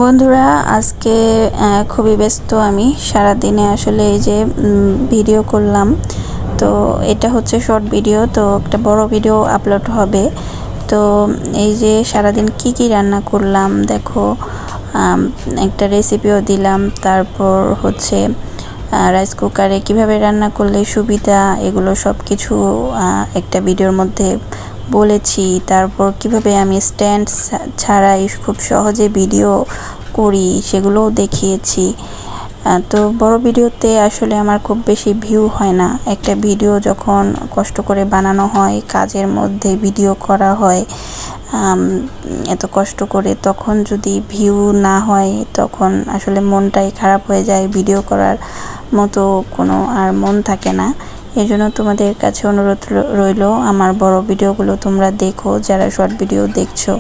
বন্ধুরা আজকে খুবই ব্যস্ত আমি সারা দিনে আসলে এই যে ভিডিও করলাম। তো এটা হচ্ছে শর্ট ভিডিও, তো একটা বড় ভিডিও আপলোড হবে। তো এই যে সারাদিন কি রান্না করলাম দেখো, একটা রেসিপিও দিলাম। তারপর হচ্ছে রাইস কুকারে কিভাবে রান্না করলে সুবিধা, এগুলো সব কিছু একটা ভিডিওর মধ্যে বলেছি। তারপর কিভাবে আমি স্ট্যান্ড ছাড়াই খুব সহজে ভিডিও করি সেগুলোও দেখিয়েছি। তো বড় ভিডিওতে আসলে আমার খুব বেশি ভিউ হয় না। একটা ভিডিও যখন কষ্ট করে বানানো হয়, কাজের মধ্যে ভিডিও করা হয় এত কষ্ট করে, তখন যদি ভিউ না হয় তখন আসলে মনটাই খারাপ হয়ে যায়, ভিডিও করার মতো কোনো আর মন থাকে না। এজন্য তোমাদের কাছে অনুরোধ রইল আমার বড় ভিডিওগুলো তোমরা দেখো, যারা শর্ট ভিডিও দেখছো।